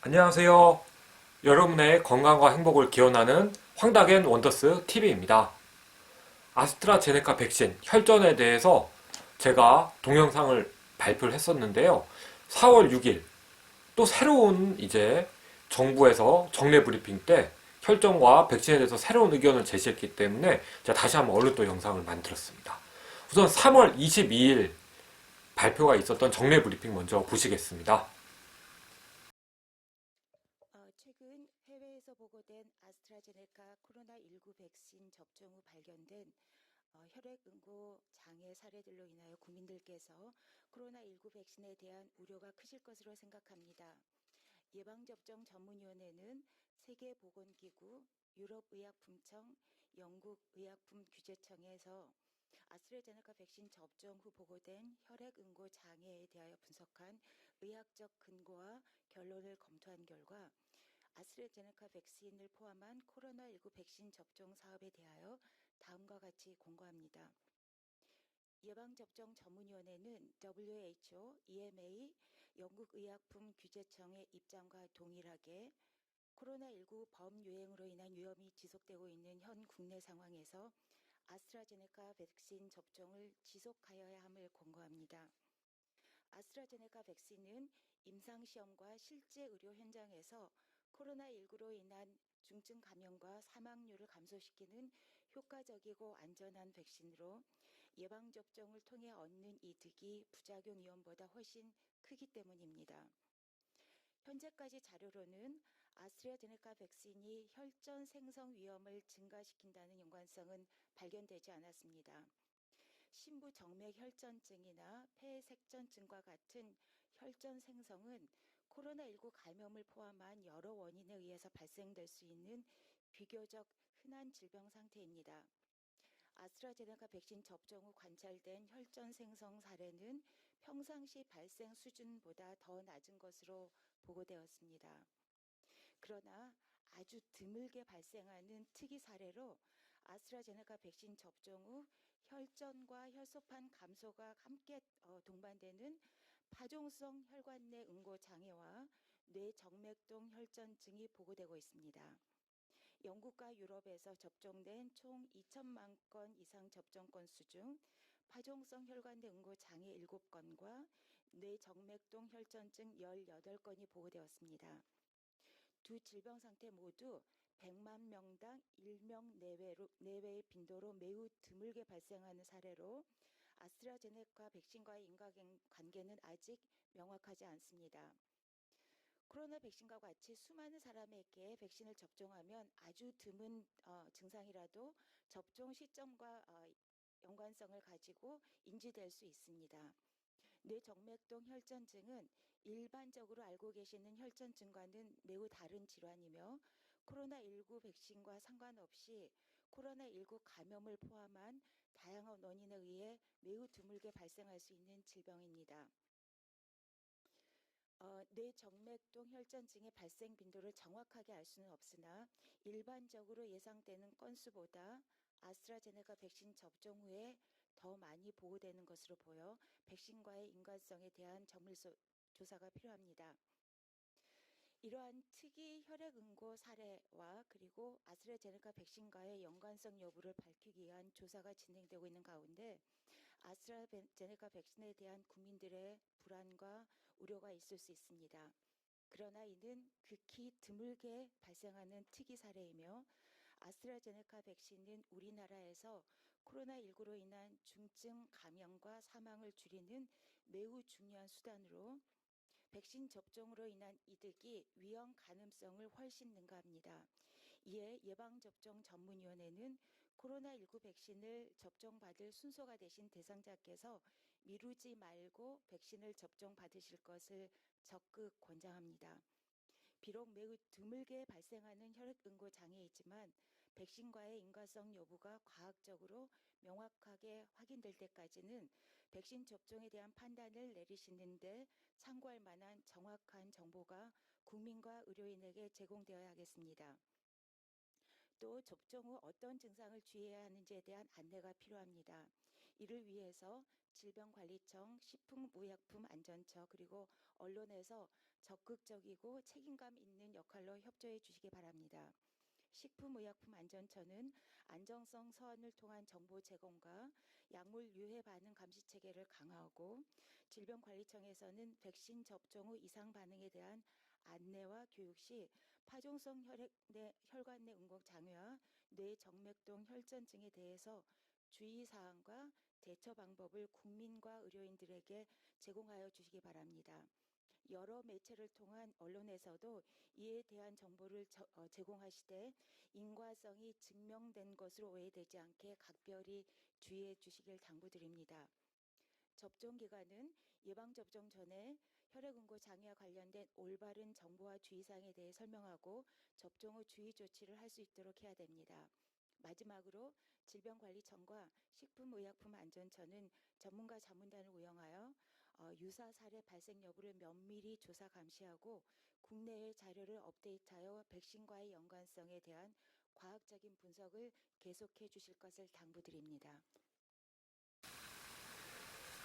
안녕하세요. 여러분의 건강과 행복을 기원하는 황다겐 원더스 TV입니다. 아스트라제네카 백신 혈전에 대해서 제가 동영상을 발표를 했었는데요. 4월 6일 또 새로운 이제 정부에서 정례 브리핑 때 혈전과 백신에 대해서 새로운 의견을 제시했기 때문에 제가 다시 한번 얼른 또 영상을 만들었습니다. 우선 3월 22일 발표가 있었던 정례 브리핑 먼저 보시겠습니다. 최근 해외에서 보고된 아스트라제네카 코로나19 백신 접종 후 발견된 혈액응고 장애 사례들로 인하여 국민들께서 코로나19 백신에 대한 우려가 크실 것으로 생각합니다. 예방접종 전문위원회는 세계보건기구, 유럽의약품청, 영국의약품규제청에서 아스트라제네카 백신 접종 후 보고된 혈액응고 장애에 대하여 분석한 의학적 근거와 결론을 검토한 결과 아스트라제네카 백신을 포함한 코로나19 백신 접종 사업에 대하여 다음과 같이 공고합니다. 예방접종 전문위원회는 WHO, EMA, 영국의약품규제청의 입장과 동일하게 코로나19 범유행으로 인한 위험이 지속되고 있는 현 국내 상황에서 아스트라제네카 백신 접종을 지속하여야 함을 권고합니다. 아스트라제네카 백신은 임상시험과 실제 의료 현장에서 코로나19로 인한 중증 감염과 사망률을 감소시키는 효과적이고 안전한 백신으로 예방접종을 통해 얻는 이득이 부작용 위험보다 훨씬 크기 때문입니다. 현재까지 자료로는 아스트라제네카 백신이 혈전 생성 위험을 증가시킨다는 연관성은 발견되지 않았습니다. 심부 정맥 혈전증이나 폐색전증과 같은 혈전 생성은 코로나19 감염을 포함한 여러 원인에 의해서 발생될 수 있는 비교적 흔한 질병 상태입니다. 아스트라제네카 백신 접종 후 관찰된 혈전 생성 사례는 평상시 발생 수준보다 더 낮은 것으로 보고되었습니다. 그러나 아주 드물게 발생하는 특이 사례로 아스트라제네카 백신 접종 후 혈전과 혈소판 감소가 함께 동반되는 파종성 혈관 내 응고 장애와 뇌정맥동 혈전증이 보고되고 있습니다. 영국과 유럽에서 접종된 총 2천만 건 이상 접종 건수 중 파종성 혈관 내 응고 장애 7건과 뇌정맥동 혈전증 18건이 보고되었습니다. 두 질병 상태 모두 100만 명당 1명 내외의 빈도로 매우 드물게 발생하는 사례로 아스트라제네카 백신과의 인과관계는 아직 명확하지 않습니다. 코로나 백신과 같이 수많은 사람에게 백신을 접종하면 아주 드문 증상이라도 접종 시점과 연관성을 가지고 인지될 수 있습니다. 뇌정맥동 혈전증은 일반적으로 알고 계시는 혈전증과는 매우 다른 질환이며 코로나19 백신과 상관없이 코로나19 감염을 포함한 다양한 원인에 의해 매우 드물게 발생할 수 있는 질병입니다. 뇌정맥동 혈전증의 발생 빈도를 정확하게 알 수는 없으나 일반적으로 예상되는 건수보다 아스트라제네카 백신 접종 후에 더 많이 보고되는 것으로 보여 백신과의 인과성에 대한 전문성 조사가 필요합니다. 이러한 특이 혈액응고 사례와 그리고 아스트라제네카 백신과의 연관성 여부를 밝히기 위한 조사가 진행되고 있는 가운데 아스트라제네카 백신에 대한 국민들의 불안과 우려가 있을 수 있습니다. 그러나 이는 극히 드물게 발생하는 특이 사례이며 아스트라제네카 백신은 우리나라에서 코로나19로 인한 중증 감염과 사망을 줄이는 매우 중요한 수단으로 백신 접종으로 인한 이득이 위험 가능성을 훨씬 능가합니다. 이에 예방접종 전문위원회는 코로나19 백신을 접종받을 순서가 되신 대상자께서 미루지 말고 백신을 접종받으실 것을 적극 권장합니다. 비록 매우 드물게 발생하는 혈액응고 장애이지만 백신과의 인과성 여부가 과학적으로 명확하게 확인될 때까지는 백신 접종에 대한 판단을 내리시는 데 참고할 만한 정확한 정보가 국민과 의료인에게 제공되어야 하겠습니다. 또 접종 후 어떤 증상을 주의해야 하는지에 대한 안내가 필요합니다. 이를 위해서 질병관리청, 식품의약품안전처 그리고 언론에서 적극적이고 책임감 있는 역할로 협조해 주시기 바랍니다. 식품의약품안전처는 안정성 서한을 통한 정보 제공과 약물 유해 반응 감시 체계를 강화하고, 질병관리청에서는 백신 접종 후 이상 반응에 대한 안내와 교육 시 파종성 혈관 내 응고 장애와 뇌정맥동 혈전증에 대해서 주의사항과 대처 방법을 국민과 의료인들에게 제공하여 주시기 바랍니다. 여러 매체를 통한 언론에서도 이에 대한 정보를 제공하시되 인과성이 증명된 것으로 오해되지 않게 각별히 주의해 주시길 당부드립니다. 접종 기간은 예방접종 전에 혈액응고 장애와 관련된 올바른 정보와 주의사항에 대해 설명하고 접종 후 주의 조치를 할 수 있도록 해야 됩니다. 마지막으로 질병관리청과 식품의약품안전처는 전문가 자문단을 운영하여 유사 사례 발생 여부를 면밀히 조사 감시하고 국내외 자료를 업데이트하여 백신과의 연관성에 대한 과학적인 분석을 계속해 주실 것을 당부드립니다.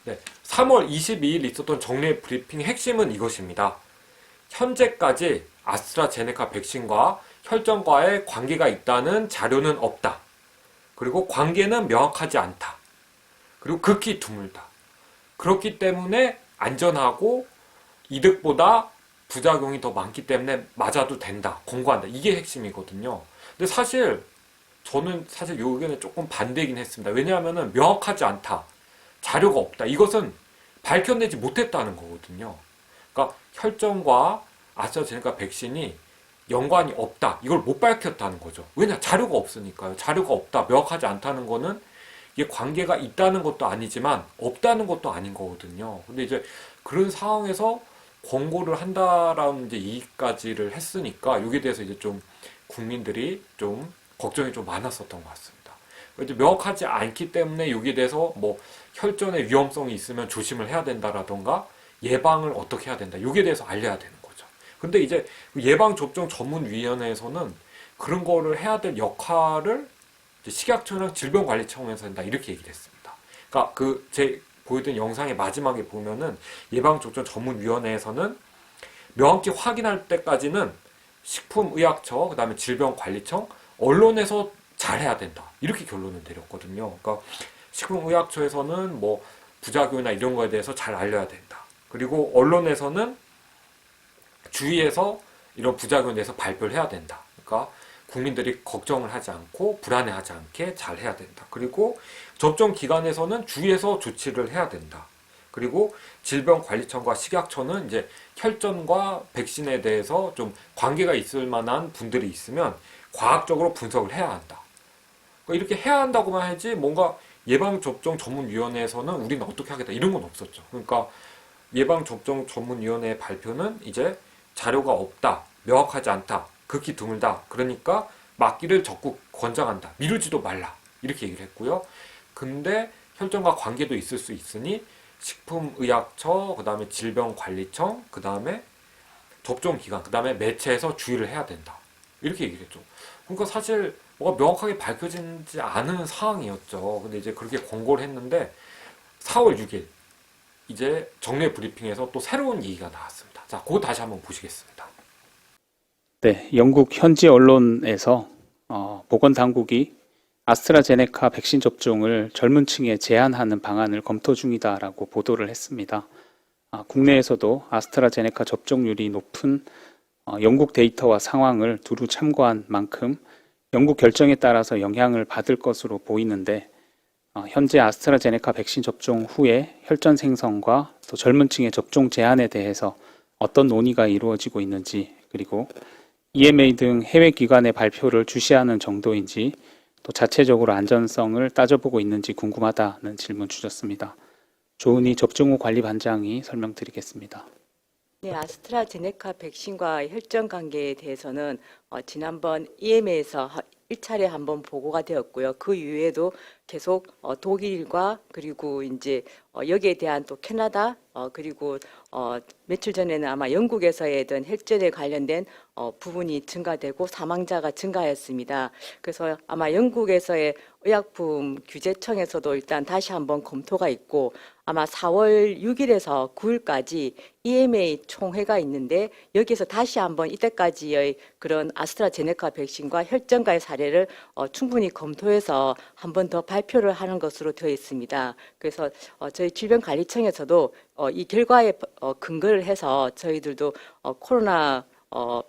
네, 3월 22일 있었던 정례 브리핑 핵심은 이것입니다. 현재까지 아스트라제네카 백신과 혈전과의 관계가 있다는 자료는 없다. 그리고 관계는 명확하지 않다. 그리고 극히 드물다. 그렇기 때문에 안전하고 이득보다 부작용이 더 많기 때문에 맞아도 된다. 권고한다. 이게 핵심이거든요. 근데 저는 이 의견에 조금 반대이긴 했습니다. 왜냐하면 명확하지 않다. 자료가 없다. 이것은 밝혀내지 못했다는 거거든요. 그러니까 혈전과 아스트라제네카 백신이 연관이 없다. 이걸 못 밝혔다는 거죠. 왜냐? 자료가 없으니까요. 자료가 없다. 명확하지 않다는 거는 이게 관계가 있다는 것도 아니지만 없다는 것도 아닌 거거든요. 근데 이제 그런 상황에서 권고를 한다라는 이제 이익까지를 했으니까 여기에 대해서 이제 좀 국민들이 좀 걱정이 좀 많았었던 것 같습니다. 이제 명확하지 않기 때문에 여기에 대해서 뭐 혈전의 위험성이 있으면 조심을 해야 된다라던가 예방을 어떻게 해야 된다. 여기에 대해서 알려야 되는 거죠. 근데 이제 예방접종 전문위원회에서는 그런 거를 해야 될 역할을 식약처랑 질병관리청에서 한다. 이렇게 얘기를 했습니다. 그러니까 제 보여드린 영상의 마지막에 보면은 예방접종 전문위원회에서는 명확히 확인할 때까지는 식품의약처, 그 다음에 질병관리청, 언론에서 잘해야 된다. 이렇게 결론을 내렸거든요. 그러니까 식품의약처에서는 뭐 부작용이나 이런 거에 대해서 잘 알려야 된다. 그리고 언론에서는 주위에서 이런 부작용에 대해서 발표를 해야 된다. 그러니까 국민들이 걱정을 하지 않고 불안해하지 않게 잘 해야 된다. 그리고 접종 기간에서는 주의해서 조치를 해야 된다. 그리고 질병관리청과 식약처는 이제 혈전과 백신에 대해서 좀 관계가 있을 만한 분들이 있으면 과학적으로 분석을 해야 한다. 이렇게 해야 한다고만 하지 뭔가 예방접종 전문위원회에서는 우리는 어떻게 하겠다 이런 건 없었죠. 그러니까 예방접종 전문위원회의 발표는 이제 자료가 없다, 명확하지 않다, 극히 드물다. 그러니까 맞기를 적극 권장한다. 미루지도 말라. 이렇게 얘기를 했고요. 근데 혈전과 관계도 있을 수 있으니 식품의약처, 그 다음에 질병관리청, 그 다음에 접종기간, 그 다음에 매체에서 주의를 해야 된다. 이렇게 얘기를 했죠. 그러니까 사실 뭐가 명확하게 밝혀지지 않은 상황이었죠. 근데 이제 그렇게 권고를 했는데 4월 6일 이제 정례 브리핑에서 또 새로운 얘기가 나왔습니다. 자, 그거 다시 한번 보시겠습니다. 네, 영국 현지 언론에서 보건당국이 아스트라제네카 백신 접종을 젊은 층에 제한하는 방안을 검토 중이다라고 보도를 했습니다. 국내에서도 아스트라제네카 접종률이 높은 영국 데이터와 상황을 두루 참고한 만큼 영국 결정에 따라서 영향을 받을 것으로 보이는데, 현재 아스트라제네카 백신 접종 후에 혈전 생성과 또 젊은 층의 접종 제한에 대해서 어떤 논의가 이루어지고 있는지, 그리고 EMA 등 해외 기관의 발표를 주시하는 정도인지, 또 자체적으로 안전성을 따져보고 있는지 궁금하다는 질문 주셨습니다. 조은희 접종 후 관리반장이 설명드리겠습니다. 네, 아스트라제네카 백신과 혈전 관계에 대해서는 지난번 EMA에서 1차례 한번 보고가 되었고요. 그 이후에도 계속 독일과 그리고 이제 여기에 대한 또 캐나다 그리고 며칠 전에는 아마 영국에서의 어떤 혈전에 관련된 부분이 증가되고 사망자가 증가했습니다. 그래서 아마 영국에서의 의약품 규제청에서도 일단 다시 한번 검토가 있고 아마 4월 6일에서 9일까지 EMA 총회가 있는데 여기서 다시 한번 이때까지의 그런 아스트라제네카 백신과 혈전가의 사례를 충분히 검토해서 한 번 더 발표를 하는 것으로 되어 있습니다. 그래서 저희 질병관리청에서도 이 결과에 근거를 해서 저희들도 코로나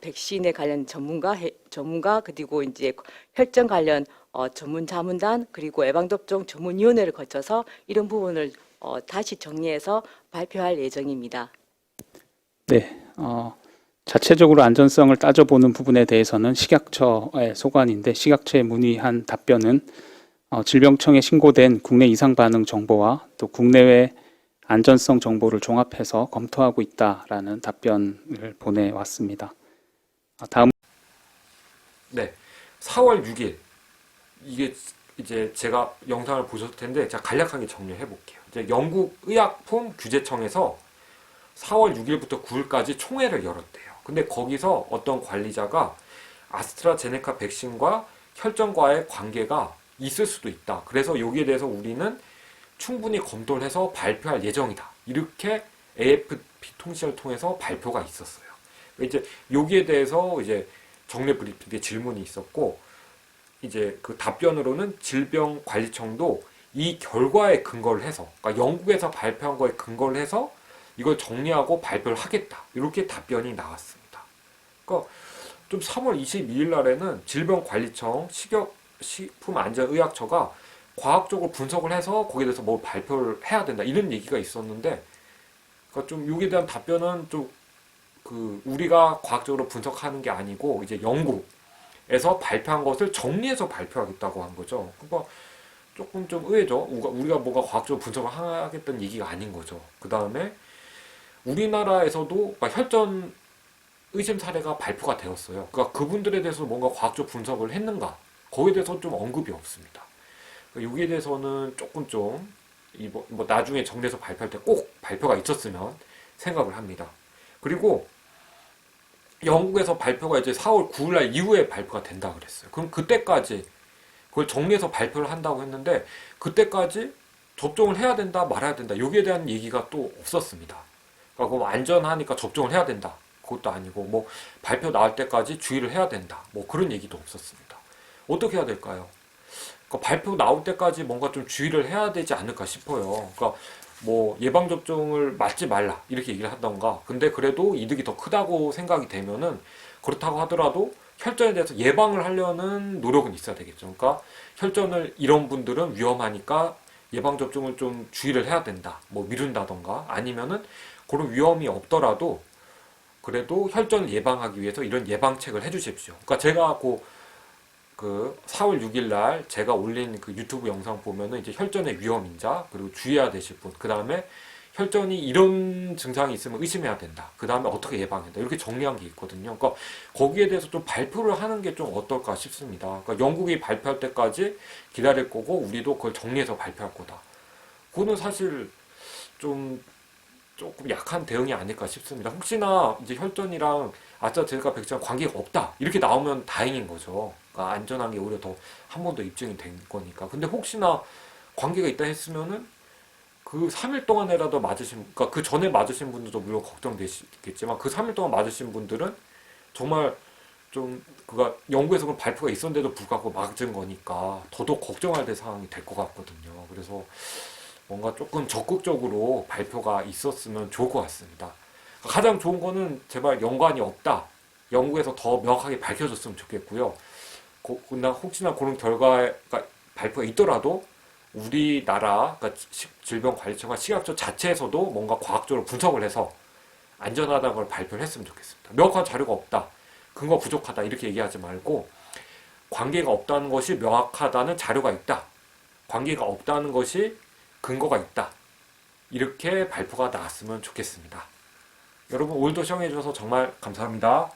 백신에 관련 전문가 그리고 이제 혈전 관련 전문 자문단 그리고 예방접종 전문위원회를 거쳐서 이런 부분을 다시 정리해서 발표할 예정입니다. 네, 자체적으로 안전성을 따져보는 부분에 대해서는 식약처의 소관인데 식약처에 문의한 답변은 질병청에 신고된 국내 이상 반응 정보와 또 국내외 안전성 정보를 종합해서 검토하고 있다라는 답변을 보내왔습니다. 다음 네, 4월 6일 이게 이제 제가 영상을 보셨을 텐데 제가 간략하게 정리해 볼게요. 이제 영국 의약품 규제청에서 4월 6일부터 9일까지 총회를 열었대요. 근데 거기서 어떤 관리자가 아스트라제네카 백신과 혈전과의 관계가 있을 수도 있다. 그래서 여기에 대해서 우리는 충분히 검토를 해서 발표할 예정이다. 이렇게 AFP 통신을 통해서 발표가 있었어요. 이제 여기에 대해서 이제 정례 브리핑에 질문이 있었고 이제 그 답변으로는 질병관리청도 이 결과에 근거를 해서 그러니까 영국에서 발표한 거에 근거를 해서 이걸 정리하고 발표를 하겠다. 이렇게 답변이 나왔습니다. 그러니까 좀 3월 22일 날에는 질병관리청 식품안전의약처가 과학적으로 분석을 해서 거기에 대해서 뭐 발표를 해야 된다. 이런 얘기가 있었는데 그러니까 좀 여기에 대한 답변은 좀 그 우리가 과학적으로 분석하는 게 아니고 이제 영국에서 발표한 것을 정리해서 발표하겠다고 한 거죠. 그러니까 조금 좀 의외죠. 우리가 뭔가 과학적으로 분석을 하겠다는 얘기가 아닌 거죠. 그 다음에 우리나라에서도 혈전 의심 사례가 발표가 되었어요. 그러니까 그분들에 대해서 뭔가 과학적 분석을 했는가? 거기에 대해서 좀 언급이 없습니다. 그러니까 여기에 대해서는 조금 좀 뭐 나중에 정리해서 발표할 때 꼭 발표가 있었으면 생각을 합니다. 그리고 영국에서 발표가 이제 4월 9일날 이후에 발표가 된다 그랬어요. 그럼 그때까지 그걸 정리해서 발표를 한다고 했는데 그때까지 접종을 해야 된다 말아야 된다 여기에 대한 얘기가 또 없었습니다. 그러니까 그럼 안전하니까 접종을 해야 된다 그것도 아니고 뭐 발표 나올 때까지 주의를 해야 된다 뭐 그런 얘기도 없었습니다. 어떻게 해야 될까요? 그러니까 발표 나올 때까지 뭔가 좀 주의를 해야 되지 않을까 싶어요. 그러니까 뭐 예방접종을 맞지 말라 이렇게 얘기를 하던가 근데 그래도 이득이 더 크다고 생각이 되면은 그렇다고 하더라도 혈전에 대해서 예방을 하려는 노력은 있어야 되겠죠. 그러니까 혈전을 이런 분들은 위험하니까 예방접종을 좀 주의를 해야 된다. 뭐 미룬다던가 아니면은 그런 위험이 없더라도 그래도 혈전을 예방하기 위해서 이런 예방책을 해주십시오. 그러니까 제가 그 4월 6일 날 제가 올린 그 유튜브 영상 보면은 이제 혈전의 위험인자 그리고 주의해야 되실 분 그 다음에 혈전이 이런 증상이 있으면 의심해야 된다. 그 다음에 어떻게 예방한다. 이렇게 정리한 게 있거든요. 그러니까 거기에 대해서 좀 발표를 하는 게 좀 어떨까 싶습니다. 그러니까 영국이 발표할 때까지 기다릴 거고 우리도 그걸 정리해서 발표할 거다. 그거는 사실 좀 조금 약한 대응이 아닐까 싶습니다. 혹시나 이제 혈전이랑 아스트라제네카 백신과 관계가 없다. 이렇게 나오면 다행인 거죠. 그러니까 안전한 게 오히려 더 한 번 더 입증이 된 거니까. 근데 혹시나 관계가 있다 했으면은 그 3일 동안이라도 그러니까 그 전에 맞으신 분들도 물론 걱정되시겠지만 그 3일 동안 맞으신 분들은 정말 좀 그가 영국에서 그런 발표가 있었는데도 불구하고 맞은 거니까 더더욱 걱정할 될 상황이 될 것 같거든요. 그래서 뭔가 조금 적극적으로 발표가 있었으면 좋을 것 같습니다. 가장 좋은 거는 제발 연관이 없다. 영국에서 더 명확하게 밝혀졌으면 좋겠고요. 혹시나 그런 결과가 발표가 있더라도 우리나라 그러니까 질병관리청과 식약처 자체에서도 뭔가 과학적으로 분석을 해서 안전하다는 걸 발표를 했으면 좋겠습니다. 명확한 자료가 없다. 근거 부족하다. 이렇게 얘기하지 말고 관계가 없다는 것이 명확하다는 자료가 있다. 관계가 없다는 것이 근거가 있다. 이렇게 발표가 나왔으면 좋겠습니다. 여러분 오늘도 시청해 주셔서 정말 감사합니다.